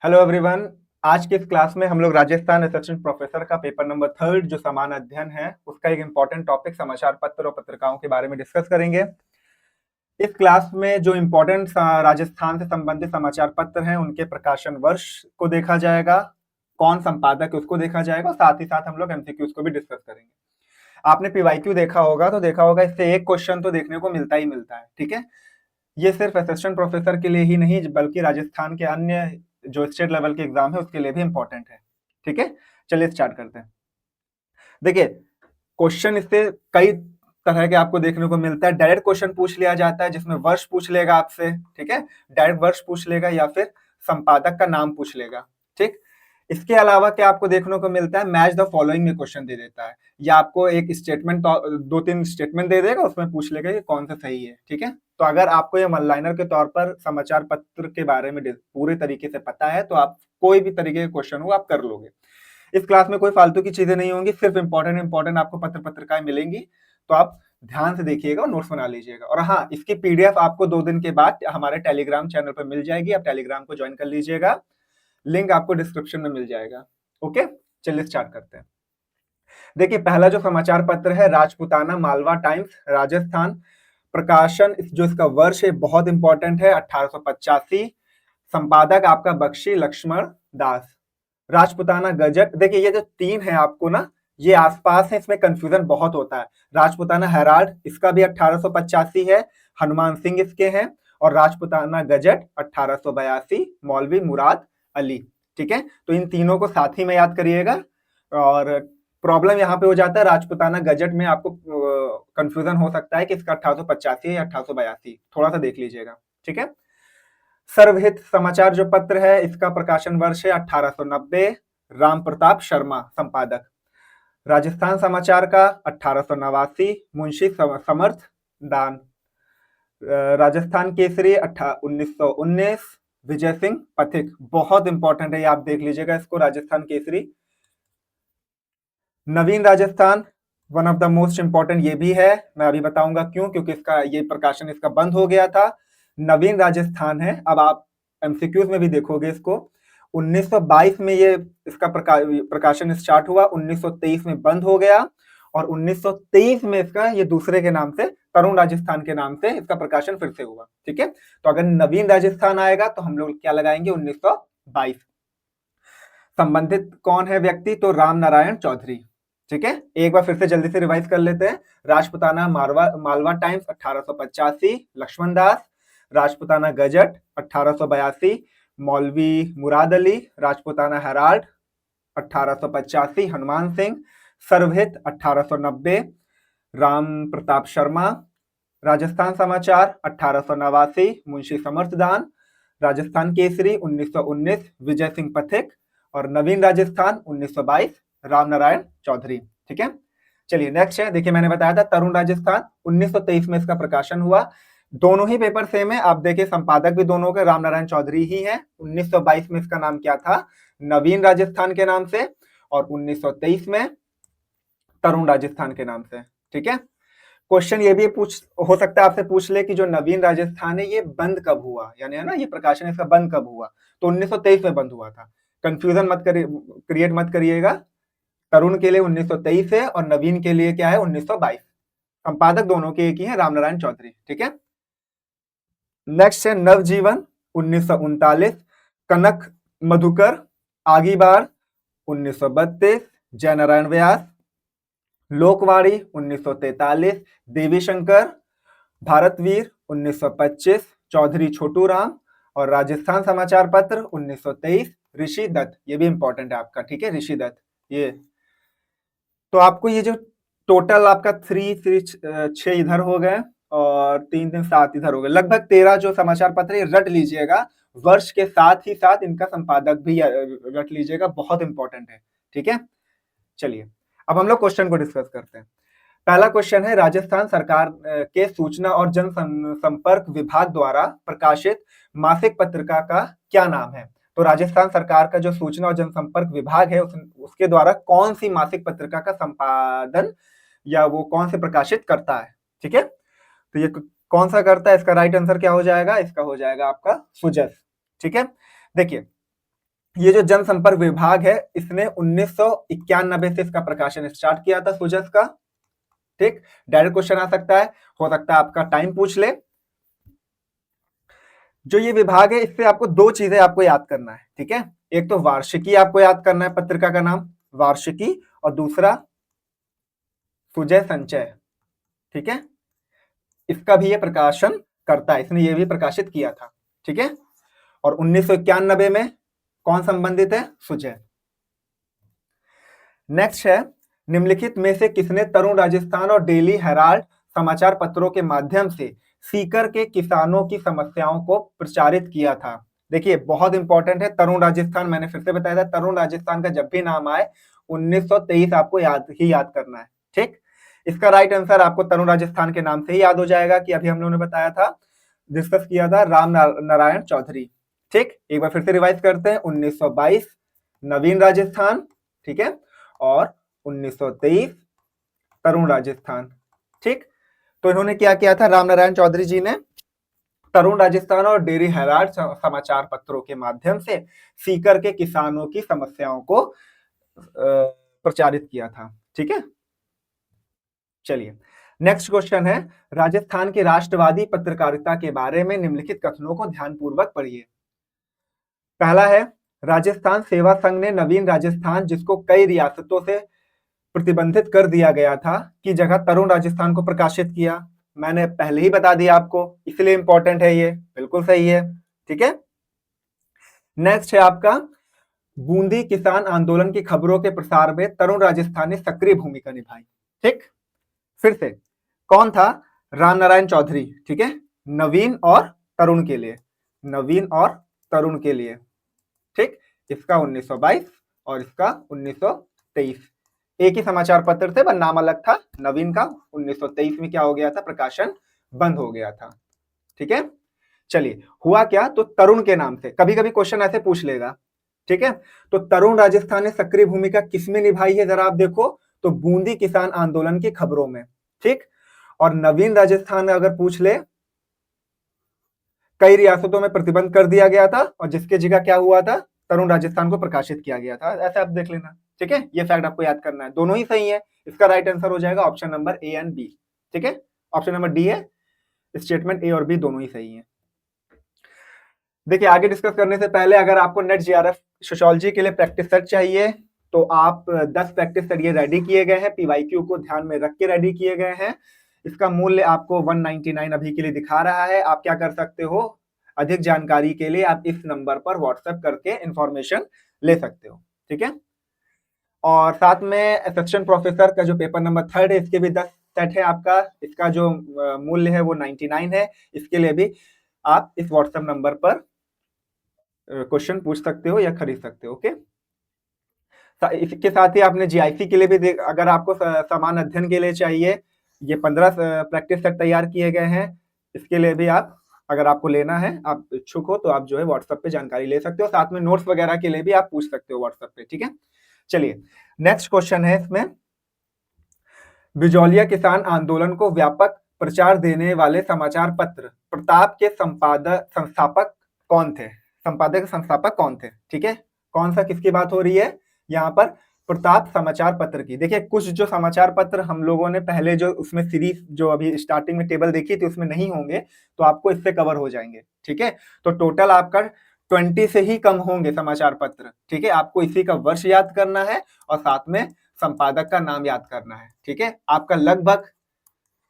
Hello everyone. आज की इस क्लास में हम लोग राजस्थान असिस्टेंट प्रोफेसर का पेपर नंबर 3 जो सामान्य अध्ययन है उसका एक इम्पोर्टेंट टॉपिक समाचार पत्र और पत्रिकाओं के बारे में डिस्कस करेंगे। इस क्लास में जो इम्पोर्टेंट राजस्थान से संबंधित समाचार पत्र हैं उनके प्रकाशन वर्ष को देखा जाएगा, कौन संपादक है उसको देखा जाएगा और साथ ही साथ हम लोग एमसीक्यूज को भी डिस्कस करेंगे। आपने पीवाईक्यू देखा होगा इससे एक क्वेश्चन तो देखने को मिलता ही मिलता है। ठीक है, ये सिर्फ असिस्टेंट प्रोफेसर के लिए ही नहीं बल्कि राजस्थान के अन्य जो स्टेट लेवल के एग्जाम है उसके लिए भी इंपॉर्टेंट है। ठीक है, चलिए स्टार्ट करते हैं। देखिए, क्वेश्चन इससे कई तरह के आपको देखने को मिलता है। डायरेक्ट क्वेश्चन पूछ लिया जाता है जिसमें वर्ष पूछ लेगा आपसे, ठीक है, डायरेक्ट वर्ष पूछ लेगा या फिर संपादक का नाम पूछ लेगा। ठीक, इसके अलावा क्या आपको देखने को मिलता है, मैच द फॉलोइंग में क्वेश्चन दे देता है या आपको एक स्टेटमेंट, दो तीन स्टेटमेंट दे देगा, उसमें पूछ लेगा कि कौन सा सही है। ठीक है, तो अगर आपको ये वन लाइनर के तौर पर समाचार पत्र के बारे में पूरे तरीके से पता है तो आप कोई भी तरीके के क्वेश्चन हो आप कर लोगे। इस क्लास में कोई फालतू की चीजें नहीं होंगी, सिर्फ इंपॉर्टेंट आपको पत्र पत्रिकाएं मिलेंगी, तो आप ध्यान से देखिएगा और नोट्स बना लीजिएगा। और हाँ, इसकी पीडीएफ आपको 2 दिन के बाद हमारे टेलीग्राम चैनल पर मिल जाएगी, आप टेलीग्राम को ज्वाइन कर लीजिएगा, लिंक आपको डिस्क्रिप्शन में मिल जाएगा। ओके, चलिए स्टार्ट करते हैं। देखिए, पहला जो समाचार पत्र है राजपुताना मालवा टाइम्स राजस्थान, प्रकाशन जो इसका वर्ष है बहुत इंपॉर्टेंट है 1885, संपादक आपका बख्शी लक्ष्मण दास। राजपुताना गजट, देखिए ये जो तीन है आपको ना ये आसपास है, इसमें कंफ्यूजन बहुत होता है। राजपुताना हेराल्ड इसका भी 1885 है, हनुमान सिंह इसके हैं, और राजपुताना गजट 1882 मौलवी मुराद अली। ठीक है, तो इन तीनों को साथ ही में याद करिएगा। और प्रॉब्लम यहाँ पे हो जाता है राजपुताना गजट में आपको कंफ्यूजन हो सकता है कि इसका 1885 है या 1882, थोड़ा सा देख लीजिएगा। ठीक है, सर्वहित समाचार जो पत्र है इसका प्रकाशन वर्ष है 1890, राम प्रताप शर्मा संपादक। राजस्थान समाचार का 1889, मुंशी समर्थ दान। राजस्थान केसरी 1919, विजय सिंह पथिक। बहुत इंपॉर्टेंट है ये, आप देख लीजिएगा इसको, राजस्थान केसरी। नवीन Rajasthan one of the most important ये भी है, मैं अभी बताऊंगा क्यों, क्योंकि इसका ये प्रकाशन इसका बंद हो गया था। नवीन राजस्थान है, अब आप एमसीक्यूज में भी देखोगे इसको। 1922 में ये इसका प्रकाशन स्टार्ट हुआ, 1923 में बंद हो गया, और 1923 में इसका ये दूसरे के नाम से, तरुण राजस्थान के नाम से इसका प्रकाशन फिर से हुआ। ठीक है, तो अगर नवीन राजस्थान आएगा तो हम लोग क्या लगाएंगे, 1922। संबंधित कौन है व्यक्ति, तो राम नारायण चौधरी। ठीक है, एक बार फिर से जल्दी से रिवाइज कर लेते हैं। राजपुताना मालवा टाइम्स 1885 लक्ष्मण दास, राजपुताना गजट 1882 मौलवी मुराद अली, राजपुताना हेराल्ड 1885 हनुमान सिंह, सर्वहित 1890 राम प्रताप शर्मा, राजस्थान समाचार 1889 मुंशी समर्थदान, राजस्थान केसरी 1919 विजय सिंह पथिक, और नवीन राजस्थान 1922 राम नारायण चौधरी। ठीक है, चलिए नेक्स्ट है। देखिए मैंने बताया था तरुण राजस्थान 1923 में इसका प्रकाशन हुआ। दोनों ही पेपर सेम है, आप देखिए संपादक भी दोनों के राम नारायण चौधरी ही है। 1922 में इसका नाम क्या था, नवीन राजस्थान के नाम से, और 1923 में तरुण राजस्थान के नाम से। ठीक है, क्वेश्चन ये भी हो सकता है आपसे पूछ ले कि जो नवीन राजस्थान है ये बंद कब हुआ, यानी है ना ये प्रकाशन इसका बंद कब हुआ, तो 1923 में बंद हुआ था। कंफ्यूजन क्रिएट मत करिएगा, तरुण के लिए 1923 है और नवीन के लिए क्या है 1922। संपादक दोनों के एक ही है, रामनारायण चौधरी। ठीक है, नेक्स्ट है नवजीवन 1939, कनक मधुकर आगी बार 1932, जयनारायण व्यास, लोकवाणी 1943, देवी शंकर, भारतवीर 1925, चौधरी छोटू राम, और राजस्थान समाचार पत्र 1923 ऋषि दत्त। ये भी इंपॉर्टेंट है आपका, ठीक है, ऋषि दत्त। ये तो आपको ये जो टोटल आपका 6 इधर हो गए और 3 3 7 इधर हो गए, लगभग 13 जो समाचार पत्र है रट लीजिएगा। वर्ष के साथ ही साथ इनका संपादक भी रट लीजिएगा, बहुत इंपॉर्टेंट है। ठीक है, चलिए अब हम लोग क्वेश्चन को डिस्कस करते हैं। पहला क्वेश्चन है राजस्थान सरकार के सूचना और जन संपर्क विभाग द्वारा प्रकाशित मासिक पत्रिका का क्या नाम है। तो राजस्थान सरकार का जो सूचना और जनसंपर्क विभाग है उसके द्वारा कौन सी मासिक पत्रिका का संपादन या वो कौन से प्रकाशित करता है। ठीक है, तो ये कौन सा करता है, इसका राइट आंसर क्या हो जाएगा, इसका हो जाएगा आपका सुजस। ठीक है, देखिए ये जो जनसंपर्क विभाग है, इसने 1991 से इसका प्रकाशन स्टार्ट किया था सुजस का। ठीक, डायरेक्ट क्वेश्चन आ सकता है, हो सकता है आपका टाइम पूछ ले। जो ये विभाग है, इससे आपको दो चीजें आपको याद करना है। ठीक है, एक तो वार्षिकी आपको याद करना है, पत्रिका का नाम वार्षिकी, और दूसरा सुजय संचय। ठीक है, इसका भी ये प्रकाशन करता है, इसने ये भी प्रकाशित किया था। ठीक है, और 1991 में कौन संबंधित है? सुजय। नेक्स्ट है, निम्नलिखित में से किसने तरुण राजस्थान और डेली हेराल्ड समाचार पत्रों के माध्यम से सीकर के किसानों की समस्याओं को प्रचारित किया था? देखिए, बहुत इंपॉर्टेंट है तरुण राजस्थान, मैंने फिर से बताया था, तरुण राजस्थान का जब भी नाम आए 1923 आपको याद करना है। ठीक, इसका राइट आंसर आपको तरुण राजस्थान के नाम से ही याद हो जाएगा, कि अभी हम लोगों ने बताया था, डिस्कस किया था, राम नारायण चौधरी। ठीक, एक बार फिर से रिवाइज करते हैं, 1922 नवीन राजस्थान, ठीक है, और 1923 तरुण राजस्थान। ठीक, तो इन्होंने क्या किया था, राम नारायण चौधरी जी ने तरुण राजस्थान और डेली हेराल्ड समाचार पत्रों के माध्यम से सीकर के किसानों की समस्याओं को प्रचारित किया था। ठीक है, चलिए नेक्स्ट क्वेश्चन है, राजस्थान की राष्ट्रवादी पत्रकारिता के बारे में निम्नलिखित कथनों को ध्यानपूर्वक पढ़िए। पहला है, राजस्थान सेवा संघ ने नवीन राजस्थान, जिसको कई रियासतों से प्रतिबंधित कर दिया गया था, की जगह तरुण राजस्थान को प्रकाशित किया। मैंने पहले ही बता दिया आपको, इसलिए इंपॉर्टेंट है ये, बिल्कुल सही है। ठीक है, नेक्स्ट है आपका, बूंदी किसान आंदोलन की खबरों के प्रसार में तरुण राजस्थान ने सक्रिय भूमिका निभाई। ठीक, फिर से कौन था? राम नारायण चौधरी। ठीक है, नवीन और तरुण के लिए, नवीन और तरुण के लिए। ठीक, इसका 1922 और इसका 1923, एक ही समाचार पत्र थे, पर नाम अलग था। नवीन का 1923 में क्या हो गया था, प्रकाशन बंद हो गया था। ठीक है, चलिए हुआ क्या, तो तरुण के नाम से कभी कभी क्वेश्चन ऐसे पूछ लेगा। ठीक है, तो तरुण राजस्थान ने सक्रिय भूमिका किसमें निभाई है, जरा आप देखो, तो बूंदी किसान आंदोलन की खबरों में। ठीक, और नवीन राजस्थान अगर पूछ ले, कई रियासतों में प्रतिबंध कर दिया गया था, और जिसके जगह क्या हुआ था, तरुण राजस्थान को प्रकाशित किया गया था। ऐसे आप देख लेना। ठीक है, ये फैक्ट आपको याद करना है, दोनों ही सही है। इसका राइट आंसर हो जाएगा option number A and B. ठीक है, ऑप्शन नंबर डी है, स्टेटमेंट ए और बी दोनों ही सही है। देखिए, आगे डिस्कस करने से पहले, अगर आपको नेट जीआरएफ सोशियोलॉजी के लिए प्रैक्टिस सेट चाहिए, तो आप 10 प्रैक्टिस सेट ये रेडी किए गए हैं, पीवाईक्यू को ध्यान में रख के रेडी किए गए हैं। इसका मूल्य आपको 199 अभी के लिए दिखा रहा है। आप क्या कर सकते हो, अधिक जानकारी के लिए आप इस नंबर पर व्हाट्सएप करके इंफॉर्मेशन ले सकते हो। ठीक है, और साथ में असिस्टेंट प्रोफेसर का जो पेपर नंबर 3 है, इसके भी 10 सेट है आपका। इसका जो मूल्य है वो 99 है। इसके लिए भी आप इस व्हाट्सएप नंबर पर क्वेश्चन पूछ सकते हो या खरीद सकते हो। ओके, इसके साथ ही आपने जीआईसी के लिए भी अगर आपको समान अध्ययन के लिए चाहिए, ये 15 प्रैक्टिस सेट तैयार किए गए हैं। इसके लिए भी आप, अगर आपको लेना है, आप इच्छुक हो, तो आप जो है व्हाट्सएप पे जानकारी ले सकते हो। साथ में नोट्स वगैरह के लिए भी आप पूछ सकते हो व्हाट्सएप पे। ठीक है, चलिए नेक्स्ट क्वेश्चन है इसमें, बिजौलिया किसान आंदोलन को व्यापक प्रचार देने वाले समाचार पत्र प्रताप के संस्थापक कौन थे? संपादक संस्थापक कौन थे? ठीक है, कौन सा, किसकी बात हो रही है यहाँ पर? प्रताप समाचार पत्र की। देखिए, कुछ जो समाचार पत्र हम लोगों ने पहले जो उसमें सीरीज जो अभी स्टार्टिंग में टेबल देखी थी, उसमें नहीं होंगे, तो आपको इससे कवर हो जाएंगे। ठीक है, तो टोटल आपका 20 से ही कम होंगे समाचार पत्र। ठीक है, आपको इसी का वर्ष याद करना है और साथ में संपादक का नाम याद करना है। ठीक है, आपका लगभग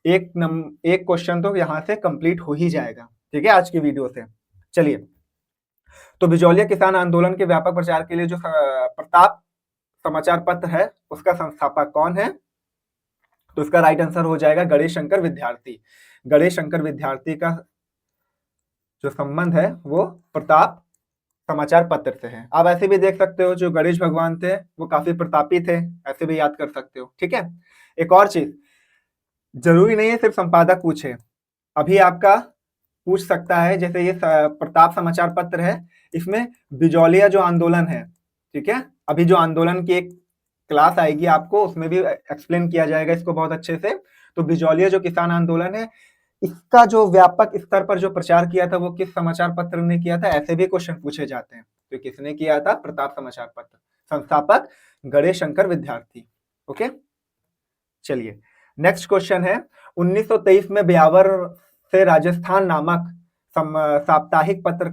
एक क्वेश्चन तो यहां से कंप्लीट हो ही जाएगा। ठीक है, आज की वीडियो से। चलिए, तो बिजौलिया किसान आंदोलन के व्यापक प्रचार के लिए जो प्रताप समाचार पत्र है, उसका संस्थापक कौन है? तो इसका राइट आंसर हो जाएगा गणेश शंकर विद्यार्थी। गणेश शंकर विद्यार्थी का जो संबंध है वो प्रताप समाचार पत्र से है। आप ऐसे भी देख सकते हो, जो गणेश भगवान थे वो काफी प्रतापी थे, ऐसे भी याद कर सकते हो। ठीक है, एक और चीज, जरूरी नहीं है सिर्फ संपादक पूछे, अभी आपका पूछ सकता है, जैसे ये प्रताप समाचार पत्र है, इसमें बिजौलिया जो आंदोलन है, ठीक है, अभी जो आंदोलन की एक क्लास आएगी आपको, उसमें भी एक्सप्लेन किया जाएगा इसको बहुत अच्छे से। तो बिजौलिया जो किसान आंदोलन है, इसका जो व्यापक स्तर पर जो प्रचार किया था, वो किस समाचार पत्र ने किया था, ऐसे भी क्वेश्चन पूछे जाते हैं। तो किसने किया था? प्रताप समाचार पत्र। संस्थापक गणेश शंकर विद्यार्थी। ओके, चलिए नेक्स्ट क्वेश्चन है, 1923 में ब्यावर से राजस्थान नामक साप्ताहिक पत्र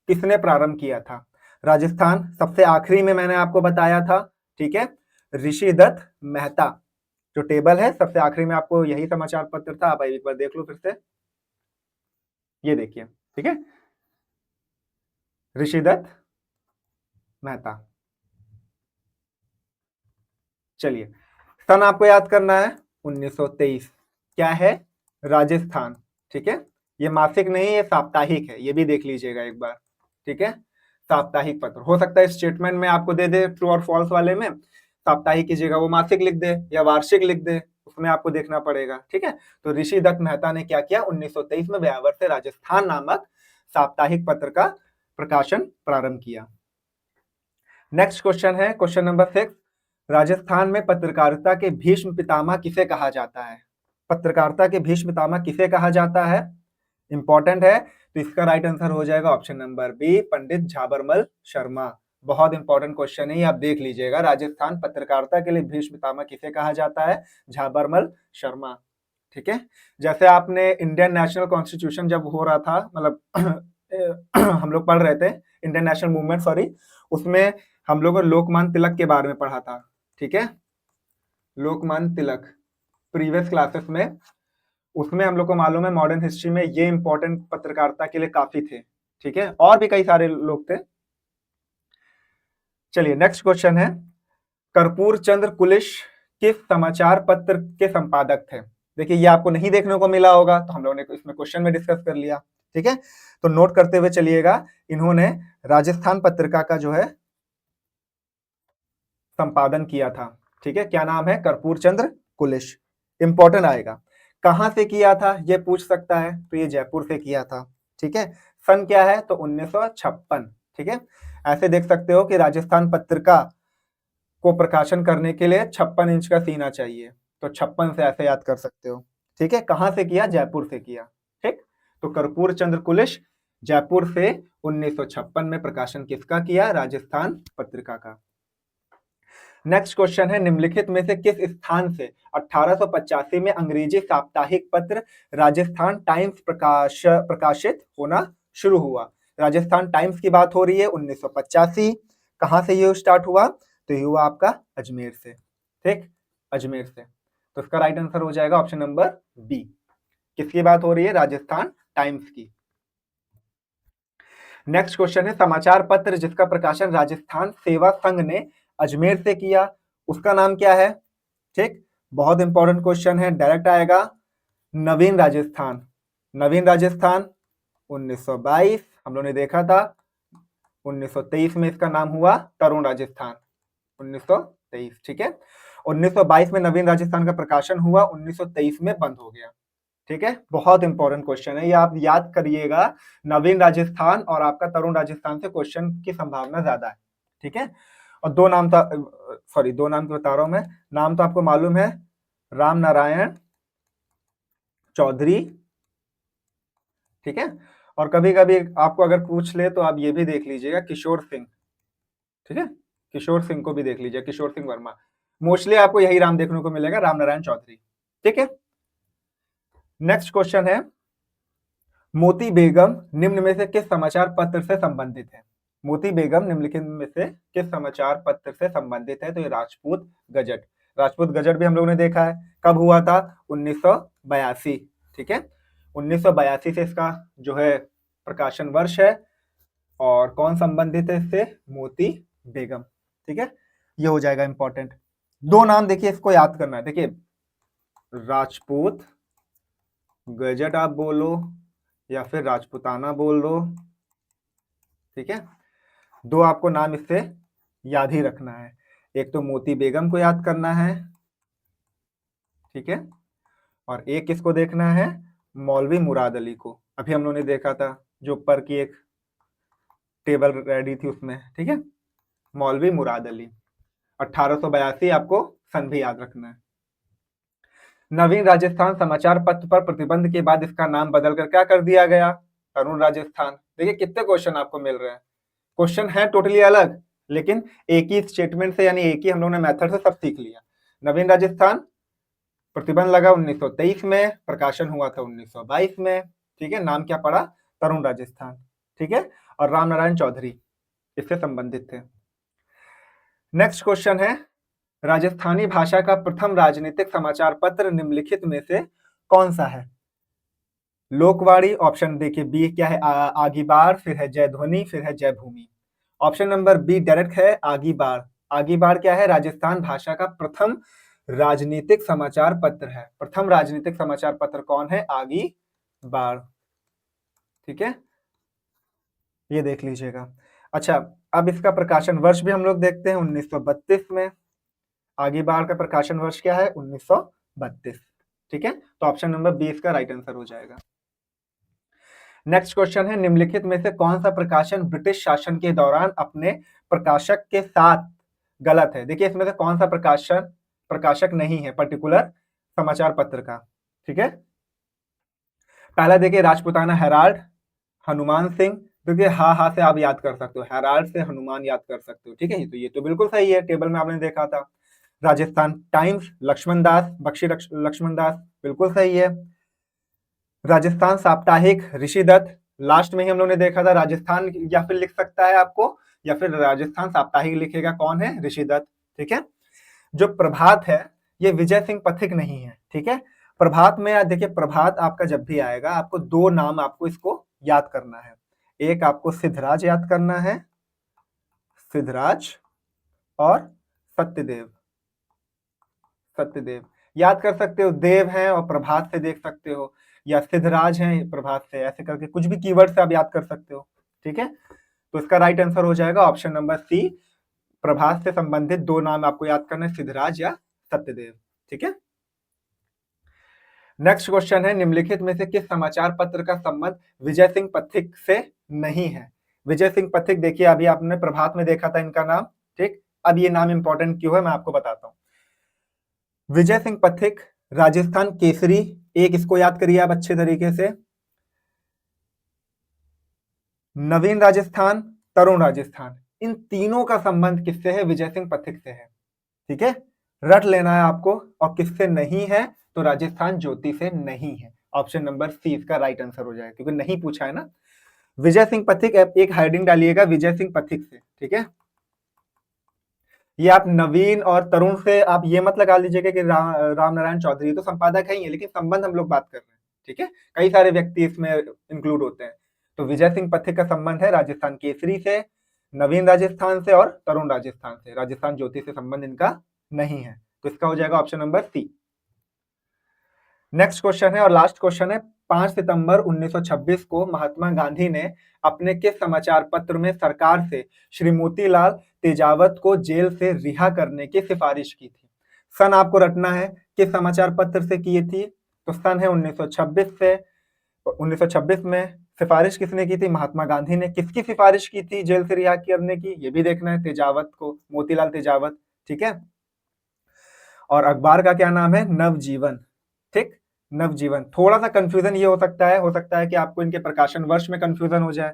किसने प्रारंभ किया था? राजस्थान सबसे आखिरी में मैंने आपको बताया था, ठीक है, ऋषिदत्त मेहता। जो टेबल है सबसे आखिरी में आपको यही समाचार पत्र था, आप एक बार देख लो फिर से, ये देखिए, ठीक है, ऋषिदत्त मेहता। चलिए सन आपको याद करना है 1923। क्या है? राजस्थान, ठीक है, ये मासिक नहीं, ये साप्ताहिक है, ये भी देख लीजिएगा एक बार, ठीक है, साप्ताहिक पत्र। हो सकता है स्टेटमेंट में आपको दे दे ट्रू और फॉल्स वाले में, साप्ताहिक की जगह वो मासिक लिख दे या वार्षिक लिख दे, उसमें आपको देखना पड़ेगा, ठीक है। तो ऋषिदत्त मेहता ने क्या किया? 1923 में ब्यावर से राजस्थान नामक साप्ताहिक पत्र का प्रकाशन प्रारंभ किया। नेक्स्ट क्वेश्चन है क्वेश्चन नंबर 6, राजस्थान में पत्रकारिता के भीष्म पितामह किसे कहा जाता है? पत्रकारिता के भीष्म पितामह किसे कहा जाता है? इंपॉर्टेंट है, तो इसका राइट आंसर हो जाएगा ऑप्शन नंबर बी, पंडित झाबरमल शर्मा। बहुत इंपॉर्टेंट क्वेश्चन है, आप देख लीजिएगा, राजस्थान पत्रकारिता के लिए भीष्म पितामह किसे कहा जाता है? झाबरमल शर्मा, ठीक है। जैसे आपने इंडियन नेशनल कॉन्स्टिट्यूशन जब हो रहा था, मतलब हम लोग पढ़ रहे थे इंडियन नेशनल मूवमेंट, सॉरी, उसमें हम लोगों ने लोकमान्य तिलक के बारे में पढ़ा था, ठीक है, लोकमान्य तिलक प्रीवियस क्लासेस में, उसमें हम लोग को मालूम है मॉडर्न हिस्ट्री में ये इंपॉर्टेंट पत्रकारिता के लिए काफी थे, ठीक है, और भी कई सारे लोग थे। चलिए नेक्स्ट क्वेश्चन है, कर्पूर चंद्र कुलिश किस समाचार पत्र के संपादक थे? देखिए ये आपको नहीं देखने को मिला होगा, तो हम लोगों ने इसमें क्वेश्चन में डिस्कस कर लिया, ठीक है, तो नोट करते हुए चलिएगा, इन्होंने राजस्थान पत्रिका का जो है संपादन किया था, ठीक है, क्या नाम है? कर्पूर चंद्र कुलिश। इंपॉर्टेंट आएगा, कहां से किया था ये पूछ सकता है, तो ये जयपुर से किया था, ठीक है। सन क्या है? तो 1956, ठीक है। ऐसे देख सकते हो कि राजस्थान पत्रिका को प्रकाशन करने के लिए 56 इंच का सीना चाहिए, तो 56 से ऐसे याद कर सकते हो, ठीक है। कहां से किया? जयपुर से किया, ठीक। तो कर्पूर चंद्र कुलिश जयपुर से 1956 में प्रकाशन किसका किया? राजस्थान पत्रिका का। नेक्स्ट क्वेश्चन है, निम्नलिखित में से किस स्थान से 1885 में अंग्रेजी साप्ताहिक पत्र राजस्थान टाइम्स प्रकाशित होना शुरू हुआ? राजस्थान टाइम्स की बात हो रही है 1985। कहां से ये स्टार्ट हुआ? तो ये हुआ आपका अजमेर से, ठीक, अजमेर से। तो इसका राइट आंसर हो जाएगा ऑप्शन नंबर बी। किसकी बात हो रही है? राजस्थान टाइम्स की। नेक्स्ट क्वेश्चन है, समाचार पत्र जिसका प्रकाशन राजस्थान सेवा संघ ने अजमेर से किया, उसका नाम क्या है? ठीक, बहुत इंपॉर्टेंट क्वेश्चन है, डायरेक्ट आएगा, नवीन राजस्थान। नवीन राजस्थान 1922, हम लोगों ने देखा था 1923 में इसका नाम हुआ तरुण राजस्थान, 1923, ठीक है। 1922 में नवीन राजस्थान का प्रकाशन हुआ, 1923 में बंद हो गया, ठीक है। बहुत इंपॉर्टेंट क्वेश्चन है, ये आप याद करिएगा, नवीन राजस्थान और आपका तरुण राजस्थान से क्वेश्चन की संभावना ज्यादा है, ठीक है। और दो नाम था, सॉरी दो नाम की बता रहा हूं मैं, नाम तो आपको मालूम है, राम नारायण चौधरी, ठीक है। और कभी कभी आपको अगर पूछ ले तो आप ये भी देख लीजिएगा, किशोर सिंह, ठीक है, किशोर सिंह को भी देख लीजिए, किशोर सिंह वर्मा। मोस्टली आपको यही राम देखने को मिलेगा, राम नारायण चौधरी, ठीक है। नेक्स्ट क्वेश्चन है, मोती बेगम निम्न में से किस समाचार पत्र से संबंधित है? मोती बेगम निम्नलिखित में से किस समाचार पत्र से संबंधित है? तो ये राजपूत गजट। राजपूत गजट भी हम लोगों ने देखा है, कब हुआ था? 1982, ठीक है, 1982 से इसका जो है प्रकाशन वर्ष है, और कौन संबंधित है इससे? मोती बेगम, ठीक है, ये हो जाएगा इंपॉर्टेंट। दो नाम देखिए, इसको याद करना है, देखिए राजपूत गजट आप बोलो या फिर राजपूताना बोल दो, ठीक है, दो आपको नाम इससे याद ही रखना है, एक तो मोती बेगम को याद करना है, ठीक है, और एक किसको देखना है? मौलवी मुराद अली को। अभी हम लोगों ने देखा था जो ऊपर की एक टेबल रेडी थी उसमें, ठीक है, मौलवी मुराद अली। 1882 आपको सन भी याद रखना है। नवीन राजस्थान समाचार पत्र पर प्रतिबंध के बाद इसका नाम बदलकर क्या कर दिया गया? तरुण राजस्थान। देखिए कितने क्वेश्चन आपको मिल रहे हैं, क्वेश्चन है टोटली अलग, लेकिन एक ही स्टेटमेंट से, यानी एक ही हम लोगों ने मेथड से सब सीख लिया। नवीन राजस्थान, प्रतिबंध लगा 1923 में, प्रकाशन हुआ था 1922 में, ठीक है। नाम क्या पड़ा? तरुण राजस्थान, ठीक है। और राम नारायण चौधरी इससे संबंधित थे। नेक्स्ट क्वेश्चन है, राजस्थानी भाषा का प्रथम राजनीतिक समाचार पत्र निम्नलिखित में से कौन सा है? लोकवाणी, ऑप्शन देखिए बी क्या है, आगी बार, फिर है जय ध्वनि, फिर है जय भूमि। ऑप्शन नंबर बी डायरेक्ट है आगी बार। आगी बार क्या है? राजस्थान भाषा का प्रथम राजनीतिक समाचार पत्र है। प्रथम राजनीतिक समाचार पत्र कौन है? आगी बार, ठीक है, ये देख लीजिएगा। अच्छा, अब इसका प्रकाशन वर्ष भी हम लोग देखते हैं, 1932 में। आगे बार का प्रकाशन वर्ष क्या है? 1932, ठीक है। तो ऑप्शन नंबर बी इसका राइट आंसर हो जाएगा। नेक्स्ट क्वेश्चन है, निम्नलिखित में से कौन सा प्रकाशन ब्रिटिश शासन के दौरान अपने प्रकाशक के साथ गलत है? देखिए इसमें से कौन सा प्रकाशक नहीं है पर्टिकुलर समाचार पत्र का, ठीक है। पहला देखिए राजपूताना हेराल्ड, हनुमान सिंह। देखिए हा से आप याद कर सकते हो, हेराल्ड से हनुमान याद कर सकते हो, ठीक है। तो ये तो बिल्कुल सही है, टेबल में आपने देखा था। राजस्थान टाइम्स, लक्ष्मण दास, बख्शी लक्ष्मण दास, बिल्कुल सही है। राजस्थान साप्ताहिक, ऋषि दत्त, लास्ट में ही हम लोगों ने देखा था। राजस्थान या फिर लिख सकता है आपको, या फिर राजस्थान साप्ताहिक लिखेगा, कौन है? ऋषि दत्त, ठीक है। जो प्रभात है, ये विजय सिंह पथिक नहीं है, ठीक है। प्रभात में देखिए, प्रभात आपका जब भी आएगा, आपको दो नाम आपको इसको याद करना है। एक आपको सिद्धराज याद करना है, सिद्धराज, और सत्यदेव। सत्यदेव याद कर सकते हो, देव है और प्रभात से देख सकते हो, या सिद्धराज है प्रभात से, ऐसे करके कुछ भी कीवर्ड से आप याद कर सकते हो, ठीक है। तो इसका राइट आंसर हो जाएगा ऑप्शन नंबर सी। प्रभात से संबंधित दो नाम आपको याद करना है, सिद्धराज या सत्यदेव, ठीक है। नेक्स्ट क्वेश्चन है, निम्नलिखित में से किस समाचार पत्र का संबंध विजय सिंह पथिक से नहीं है? विजय सिंह पथिक, देखिए अभी आपने प्रभात में देखा था इनका नाम, ठीक। अब ये नाम इंपॉर्टेंट क्यों है मैं आपको बताता हूं। विजय सिंह पथिक, राजस्थान केसरी, एक इसको याद करिए आप अच्छे तरीके से। नवीन राजस्थान, तरुण राजस्थान, इन तीनों का संबंध किससे है? विजय सिंह पथिक से है, ठीक है। रट लेना है आपको। और किससे नहीं है? तो राजस्थान ज्योति से नहीं है। ऑप्शन नंबर सी इसका राइट आंसर हो जाएगा, क्योंकि नहीं पूछा है ना। विजय सिंह पथिक, एक हेडिंग डालिएगा विजय सिंह पथिक से, ठीक है। ये आप नवीन और तरुण से आप ये मत लगा लीजिएगा कि राम नारायण चौधरी तो संपादक है ही है, लेकिन संबंध हम लोग बात कर रहे हैं, ठीक है। कई सारे व्यक्ति इसमें इंक्लूड होते हैं। तो विजय सिंह पथिक का संबंध है राजस्थान केसरी से, नवीन राजस्थान से और तरुण राजस्थान से। राजस्थान ज्योति से संबंध इनका नहीं है, तो इसका हो जाएगा option number C. Next question है और लास्ट क्वेश्चन है, 5 सितंबर 1926 को महात्मा गांधी ने अपने किस समाचार पत्र में सरकार से श्री मोतीलाल तेजावत को जेल से रिहा करने की सिफारिश की थी? सन आपको रटना है, किस समाचार पत्र से की थी? तो सन है 1926 से। 1926 में सिफारिश किसने की थी? महात्मा गांधी ने। किसकी सिफारिश की थी जेल से रिहा करने की? ये भी देखना है, तेजावत को, मोतीलाल तेजावत, ठीक है। और अखबार का क्या नाम है? नवजीवन, ठीक, नवजीवन। थोड़ा सा कंफ्यूजन ये हो सकता है कि आपको इनके प्रकाशन वर्ष में कंफ्यूजन हो जाए।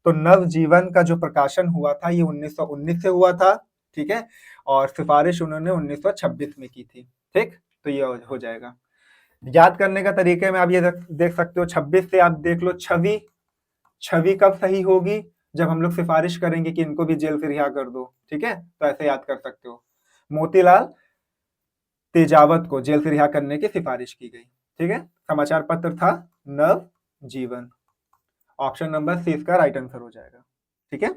तो नवजीवन का जो प्रकाशन हुआ था ये 1919 से हुआ था, ठीक है। और सिफारिश उन्होंने 1926 में की थी, ठीक। तो ये हो जाएगा। याद करने का तरीके में आप ये देख सकते हो, 26 से आप देख लो, छवि, छवि कब सही होगी? जब हम लोग सिफारिश करेंगे कि इनको भी जेल से रिहा कर दो, ठीक है। तो ऐसे याद कर सकते हो, मोतीलाल तेजावत को जेल से रिहा करने की सिफारिश की गई, ठीक है। समाचार पत्र था नव जीवन। ऑप्शन नंबर सी इसका राइट आंसर हो जाएगा, ठीक है।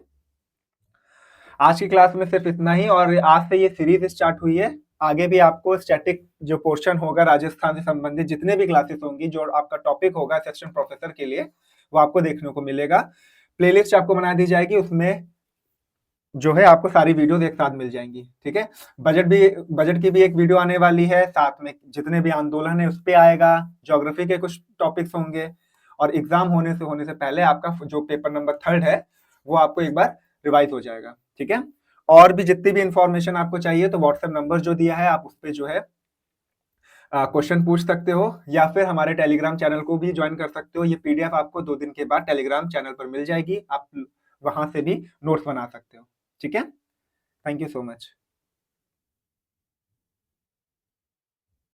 आज की क्लास में सिर्फ इतना ही, और आज से ये सीरीज स्टार्ट हुई है। आगे भी आपको स्टैटिक जो पोर्शन होगा राजस्थान से संबंधित जितने भी क्लासेस होंगी, जो आपका टॉपिक होगा असिस्टेंट प्रोफेसर के लिए, वो आपको देखने को मिलेगा। प्लेलिस्ट आपको बना दी जाएगी, उसमें जो है आपको सारी वीडियो एक साथ मिल जाएंगी, ठीक है। बजट की भी एक वीडियो आने वाली है, साथ में जितने भी आंदोलन है उस पे आएगा, ज्योग्राफी के कुछ टॉपिक्स होंगे, और एग्जाम होने से पहले आपका जो पेपर नंबर 3 है वो आपको एक बार रिवाइज हो जाएगा, ठीक है। और भी जितनी भी इंफॉर्मेशन आपको चाहिए तो व्हाट्सएप नंबर जो दिया है आप उस पर जो है क्वेश्चन पूछ सकते हो, या फिर हमारे टेलीग्राम चैनल को भी ज्वाइन कर सकते हो। ये पीडीएफ आपको 2 दिन के बाद टेलीग्राम चैनल पर मिल जाएगी, आप वहां से भी नोट्स बना सकते हो। ठीक है, थैंक यू सो मच।